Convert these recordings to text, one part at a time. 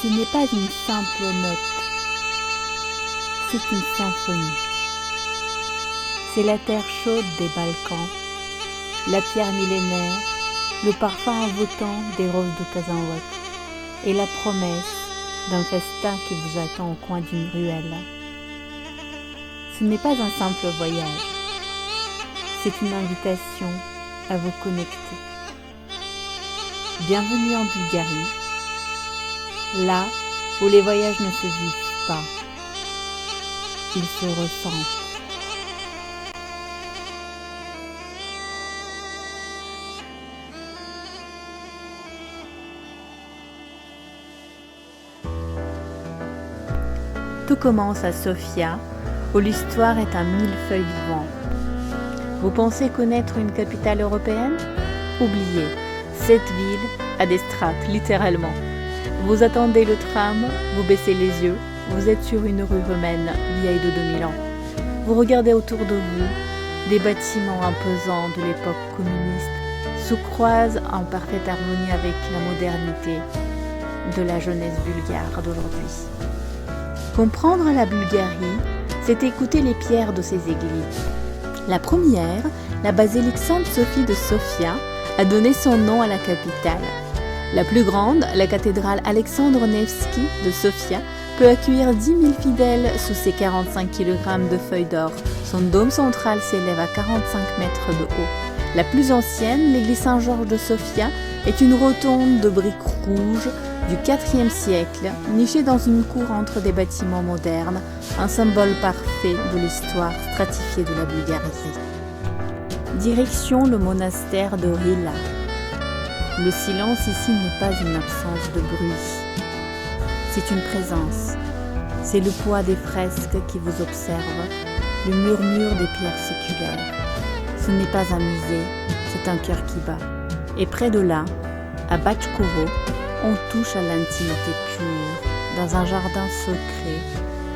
Ce n'est pas une simple note, c'est une symphonie. C'est la terre chaude des Balkans, la pierre millénaire, le parfum envoûtant des roses de Kazanlak et la promesse d'un festin qui vous attend au coin d'une ruelle. Ce n'est pas un simple voyage, c'est une invitation à vous connecter. Bienvenue en Bulgarie, là où les voyages ne se vivent pas, ils se ressentent. Tout commence à Sofia, où l'histoire est un millefeuille vivant. Vous pensez connaître une capitale européenne? Oubliez, cette ville a des strates, littéralement. Vous attendez le tram, vous baissez les yeux, vous êtes sur une rue romaine vieille de 2000 ans. Vous regardez autour de vous, des bâtiments imposants de l'époque communiste se croisent en parfaite harmonie avec la modernité de la jeunesse bulgare d'aujourd'hui. Comprendre la Bulgarie, c'est écouter les pierres de ses églises. La première, la basilique Sainte-Sophie de Sofia, a donné son nom à la capitale. La plus grande, la cathédrale Alexandre Nevski de Sofia, peut accueillir 10 000 fidèles sous ses 45 kg de feuilles d'or. Son dôme central s'élève à 45 mètres de haut. La plus ancienne, l'église Saint-Georges de Sofia, est une rotonde de briques rouges du IVe siècle, nichée dans une cour entre des bâtiments modernes, un symbole parfait de l'histoire stratifiée de la Bulgarie. Direction le monastère de Rila. Le silence ici n'est pas une absence de bruit, c'est une présence. C'est le poids des fresques qui vous observent, le murmure des pierres séculaires. Ce n'est pas un musée, c'est un cœur qui bat. Et près de là, à Bachkovo, on touche à l'intimité pure, dans un jardin secret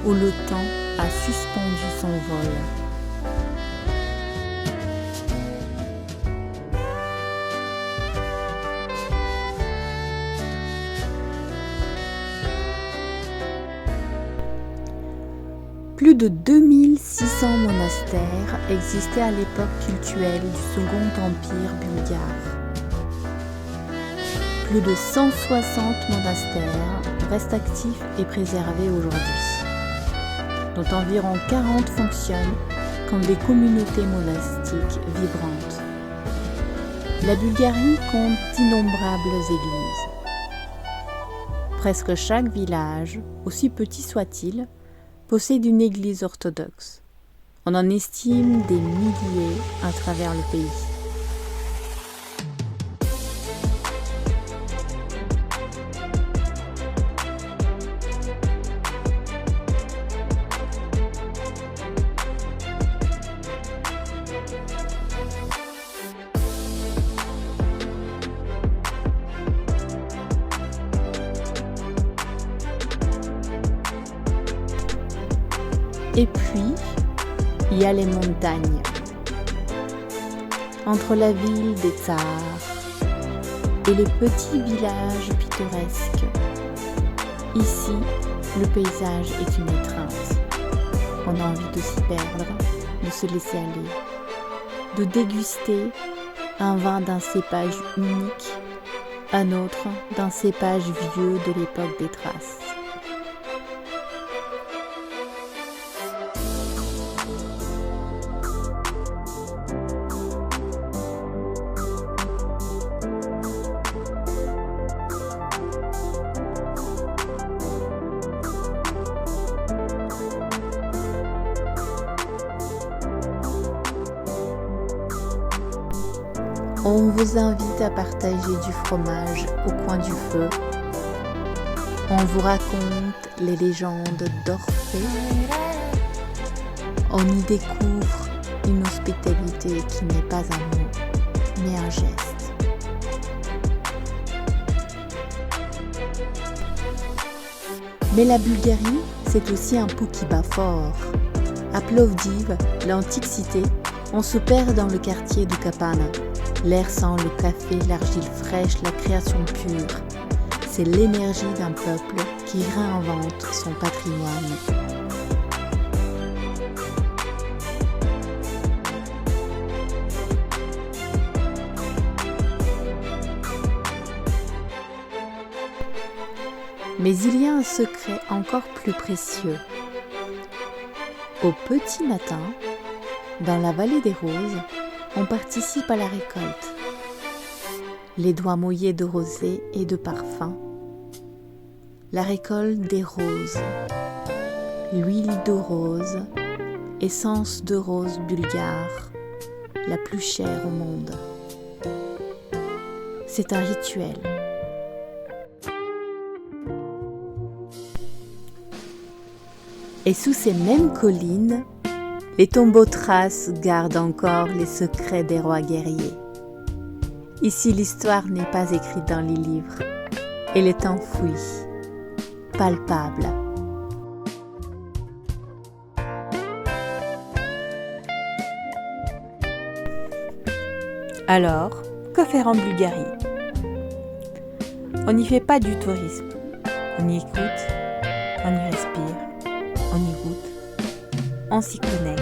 où le temps a suspendu son vol. Plus de 2600 monastères existaient à l'époque cultuelle du Second Empire bulgare. Plus de 160 monastères restent actifs et préservés aujourd'hui, dont environ 40 fonctionnent comme des communautés monastiques vibrantes. La Bulgarie compte d'innombrables églises. Presque chaque village, aussi petit soit-il, possède une église orthodoxe. On en estime des milliers à travers le pays. Et puis, il y a les montagnes. Entre la ville des Tsars et les petits villages pittoresques, ici, le paysage est une étreinte. On a envie de s'y perdre, de se laisser aller, de déguster un vin d'un cépage unique, un autre d'un cépage vieux de l'époque des Thraces. On vous invite à partager du fromage au coin du feu. On vous raconte les légendes d'Orphée. On y découvre une hospitalité qui n'est pas un mot, mais un geste. Mais la Bulgarie, c'est aussi un pouls qui bat fort. À Plovdiv, l'antique cité, on se perd dans le quartier de Kapana. L'air sent le café, l'argile fraîche, la création pure. C'est l'énergie d'un peuple qui réinvente son patrimoine. Mais il y a un secret encore plus précieux. Au petit matin, dans la vallée des roses, on participe à la récolte. Les doigts mouillés de rosée et de parfum. La récolte des roses. L'huile de rose, essence de rose bulgare, la plus chère au monde. C'est un rituel. Et sous ces mêmes collines, les tombeaux traces gardent encore les secrets des rois guerriers. Ici, l'histoire n'est pas écrite dans les livres, elle est enfouie, palpable. Alors, que faire en Bulgarie? On n'y fait pas du tourisme, on y écoute, on y respire. On y goûte, on s'y connecte,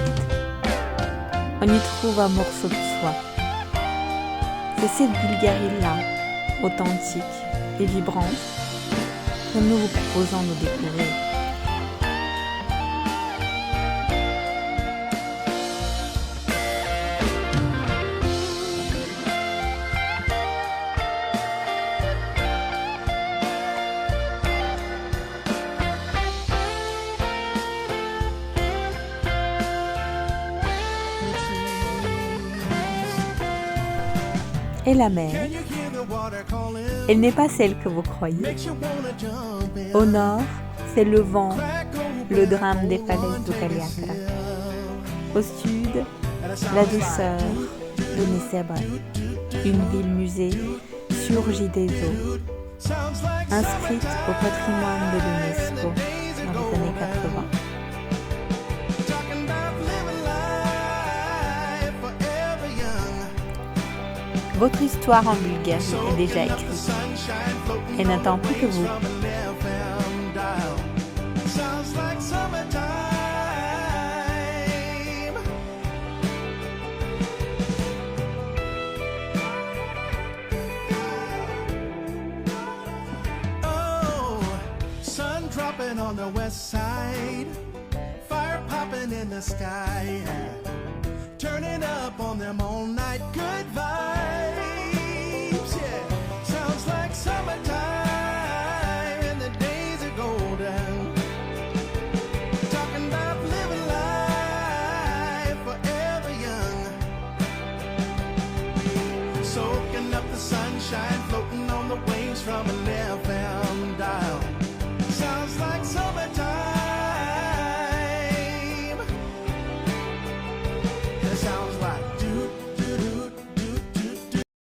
on y trouve un morceau de soi. C'est cette Bulgarie-là, authentique et vibrante, que nous vous proposons de découvrir. Et la mer, elle n'est pas celle que vous croyez. Au nord, c'est le vent, le drame des falaises de Kaliakra. Au sud, la douceur de Neseba, une ville-musée surgit des eaux, inscrite au patrimoine de l'UNESCO dans les années 80. Votre histoire en Bulgarie est déjà écrite. Elle n'attend plus que vous. Oh, sun dropping on the west side, fire popping in the sky, turning up on them all night, good vibes.